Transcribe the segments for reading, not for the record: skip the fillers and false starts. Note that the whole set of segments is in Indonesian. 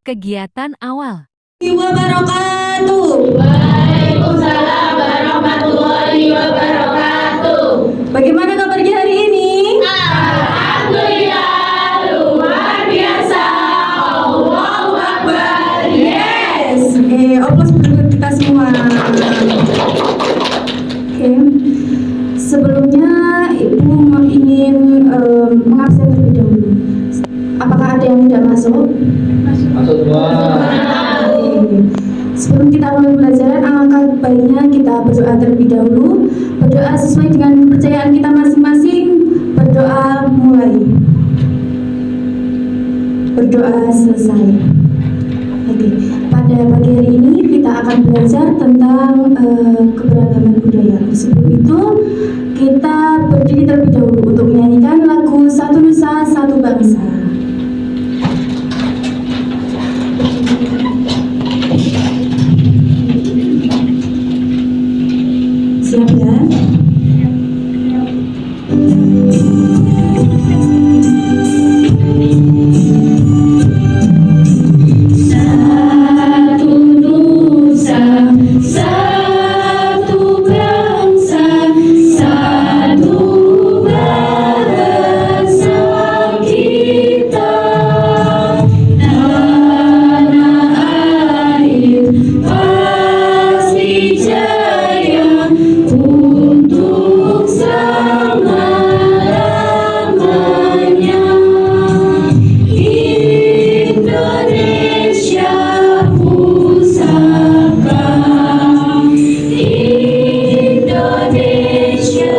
Kegiatan awal. Wabarakatuh. Waalaikumsalam warahmatullahi wabarakatuh. Bagaimana kabarnya hari ini? Alhamdulillah, luar biasa. Allahu Akbar. Yes. Oplos untuk kita semua. Oke. Sebelumnya Ibu ingin mengabsen terlebih dahulu. Apakah ada yang tidak masuk? Masuk semua. Sebelum kita mulai pelajaran, alangkah baiknya kita berdoa terlebih dahulu. Berdoa sesuai dengan kepercayaan kita masing-masing. Berdoa mulai. Berdoa selesai. Oke. Pada pagi hari ini kita akan belajar tentang keberagaman budaya. Sebelum itu kita berdiri terlebih dahulu untuk menyanyikan lagu Satu Nusa Satu Bangsa. Siap ya? Satu nusa, satu bangsa, satu bahasa kita. Tanah air pasti jaya untuk selama-lamanya. Indonesia pusaka, Indonesia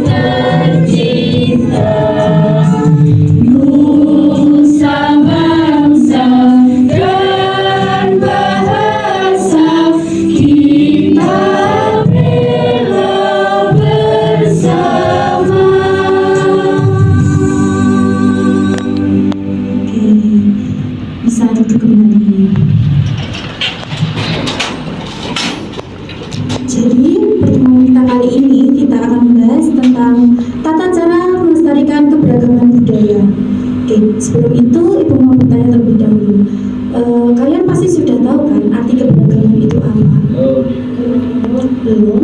tercinta. Nusa bangsa dan bahasa kita bela bersama. Oke, bisa duduk kembali. Jadi, pertemuan kita kali ini kita akan membahas tentang tata cara melestarikan keberagaman budaya. Oke, sebelum itu Ibu mau bertanya terlebih dahulu. Kalian pasti sudah tahu kan arti keberagaman itu apa? Belum?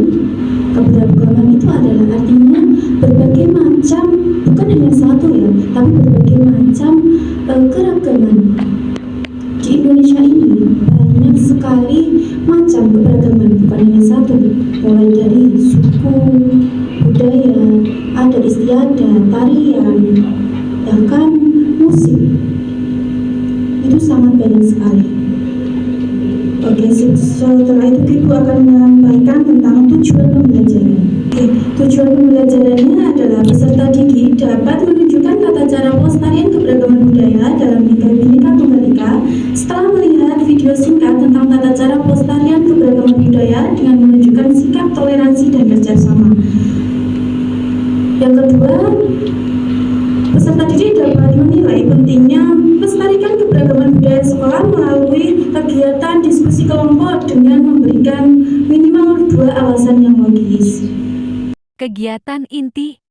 Keberagaman itu adalah artinya berbagai macam, bukan hanya satu ya, tapi berbagai macam keragaman. Di Indonesia ini banyak sekali macam keberagaman, bukan hanya satu, mulai dari suku, budaya, adat istiadat, tarian, bahkan musik. Itu sangat banyak sekali. Oke, setelah itu Ibu akan menyampaikan tentang tujuan pembelajaran. Oke, tujuan pembelajarannya adalah peserta didik dapat menunjukkan tata cara pelestarian keberagaman budaya dalam Bhinneka Tunggal Ika setelah melihat video singkat tentang tata cara pelestarian keberagaman budaya dengan menunjukkan sikap toleransi dan kerjasama. Yang kedua, peserta didik dapat menilai pentingnya melestarikan keberagaman budaya sekolah melalui kegiatan diskusi kelompok dengan memberikan minimal 2 alasan yang logis. Kegiatan inti.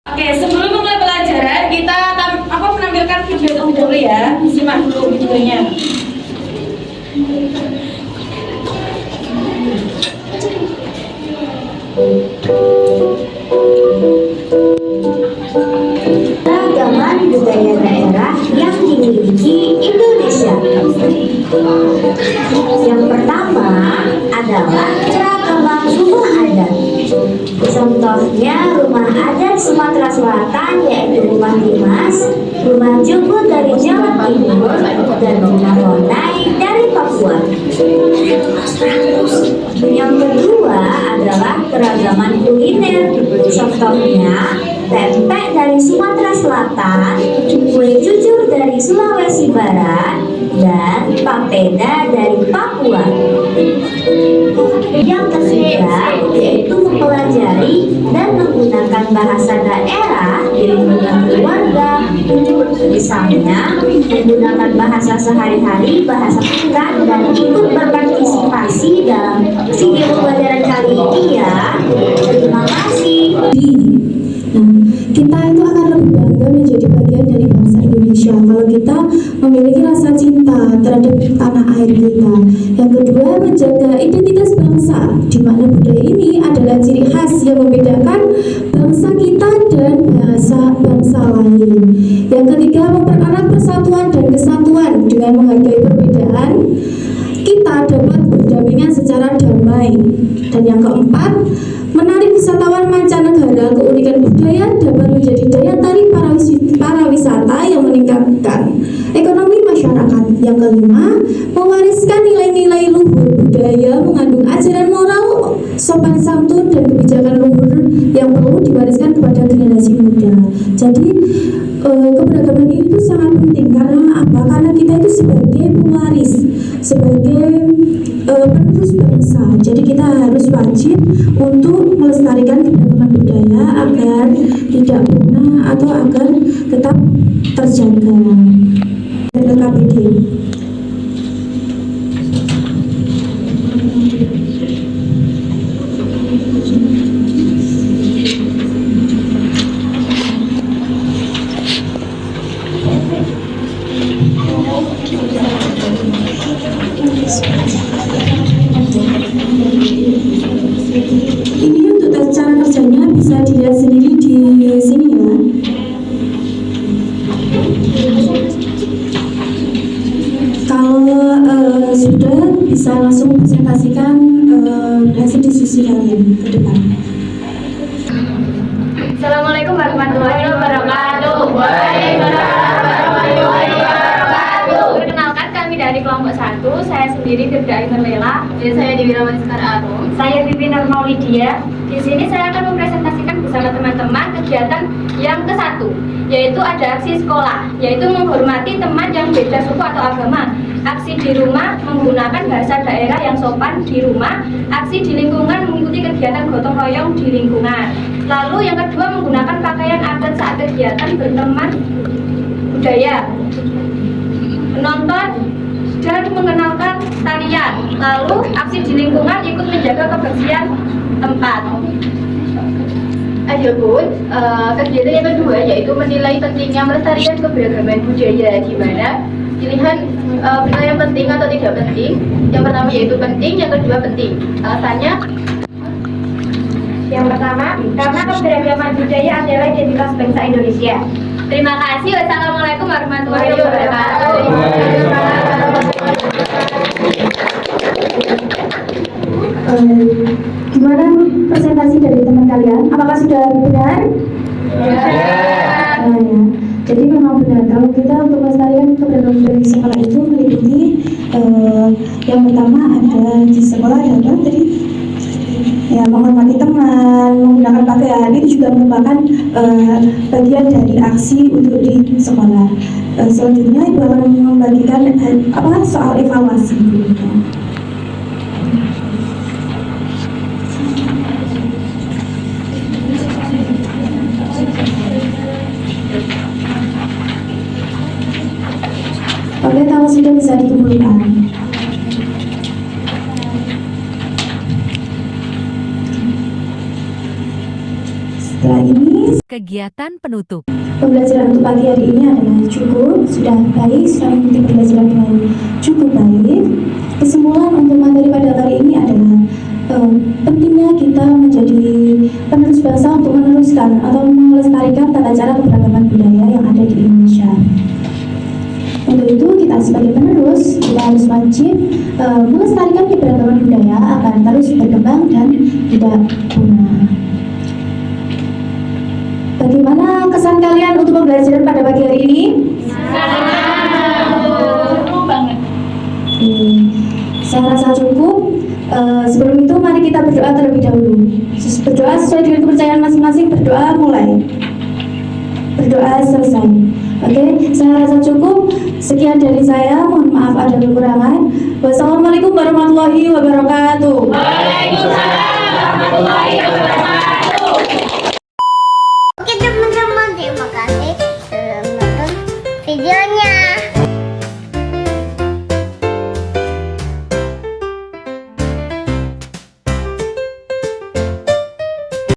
Oke, sebelum mulai pelajaran kita menampilkan video terlebih dahulu ya. Simak dulu videonya. Keragaman budaya daerah yang dimiliki Indonesia. Yang pertama adalah keragaman rumah adat. Contohnya rumah adat Sumatera Selatan yaitu rumah Dimas, rumah Jugut dari Jawa Timur, dan rumah Lonai dari Papua. Yang kedua adalah keragaman kuliner. Contohnya pempek dari Sumatera Selatan, kue cucur dari Sulawesi Barat, dan papeda dari Papua. Yang ketiga yaitu mempelajari dan menggunakan bahasa daerah di lingkungan keluarga. Misalnya menggunakan bahasa sehari-hari, bahasa pekan, dan ikut berpartisipasi dalam video pembelajaran kali ini ya. Terima kasih. Nah, kita itu akan lebih bangga menjadi bagian dari bangsa Indonesia kalau kita memiliki rasa cinta terhadap tanah air kita. Yang kedua, menjaga identitas bangsa, di mana budaya ini adalah ciri khas yang membedakan bangsa kita dan bangsa lain. Yang ketiga, mempererat persatuan dan kesatuan dengan menghargai perbedaan. Kita dapat berdampingan secara damai. Dan yang keempat, menarik wisatawan mancanegara. Keunikan budaya dapat menjadi daya tarik para wisata yang meningkatkan ekonomi masyarakat. Yang kelima, mewariskan nilai-nilai luhur budaya mengandung ajaran moral, sopan santun, dan kebijakan luhur yang perlu diwariskan kepada generasi muda. Jadi keberagaman ini itu sangat penting. Karena apa? Karena kita itu sebagai pewaris, sebagai penerus bangsa. Jadi kita harus wajib untuk melestarikan keberagaman budaya agar tidak punah atau agar tetap terjaga. KPD. Ini untuk cara kerjanya bisa dilihat sendiri di sini ya. Kalau sudah, bisa langsung presentasikan hasil diskusi kalian ke depan. Assalamualaikum warahmatullahi wabarakatuh. Waalaikumsalam warahmatullahi wabarakatuh. Perkenalkan, kami dari kelompok 1. Saya sendiri Firda Ainur Lela. Dan saya Dewi Rawati Sekar Arum. Saya Bibi Normal Lydia. Di sini saya akan mempresentasikan bersama teman-teman kegiatan yang ke-1, yaitu ada aksi sekolah, yaitu menghormati teman yang beda suku atau agama. Aksi di rumah menggunakan bahasa daerah yang sopan di rumah. Aksi di lingkungan mengikuti kegiatan gotong royong di lingkungan. Lalu yang kedua, menggunakan pakaian adat saat kegiatan berteman budaya. Menonton dan mengenalkan tarian. Lalu aksi di lingkungan ikut menjaga kebersihan tempat. Adapun kegiatan yang kedua yaitu menilai pentingnya melestarikan keberagaman budaya, di mana pilihan yang penting atau tidak penting. Yang pertama yaitu penting, yang kedua penting. Alasannya, yang pertama, karena keberagaman budaya adalah identitas bangsa Indonesia. Terima kasih. Wassalamualaikum warahmatullahi wabarakatuh. Gimana presentasi dari teman kalian? Apakah sudah benar? Nah, ya. Jadi memang benar kalau kita untuk melestarikan keberagaman budaya di sekolah itu meliputi yang pertama ada di sekolah adalah tadi ya menghormati teman, menggunakan pakaian. Itu juga merupakan bagian dari aksi untuk di sekolah. Selanjutnya ibu akan membagikan soal evaluasi. Oke, kalau sudah bisa dikumpulkan. Setelah ini, Kegiatan penutup. pembelajaran untuk pagi hari ini adalah cukup, sudah baik, sudah mengikuti pembelajaran dengan cukup baik. Kesimpulan untuk materi pada hari ini adalah pentingnya kita menjadi penerus bangsa untuk meneruskan atau melestarikan tata cara keberagaman budaya yang ada di Indonesia. Untuk itu kita sebagai penerus kita harus wajib melestarikan keberagaman budaya agar terus berkembang dan tidak punah. Bagaimana kesan kalian untuk pembelajaran pada pagi hari ini? Seru banget. Saya rasa cukup. Sebelum itu mari kita berdoa terlebih dahulu. Berdoa sesuai dengan kepercayaan masing-masing. Berdoa mulai. Berdoa selesai. Oke, saya rasa cukup. Sekian dari saya. Mohon maaf ada kekurangan. Wassalamualaikum warahmatullahi wabarakatuh. Waalaikumsalam warahmatullahi wabarakatuh.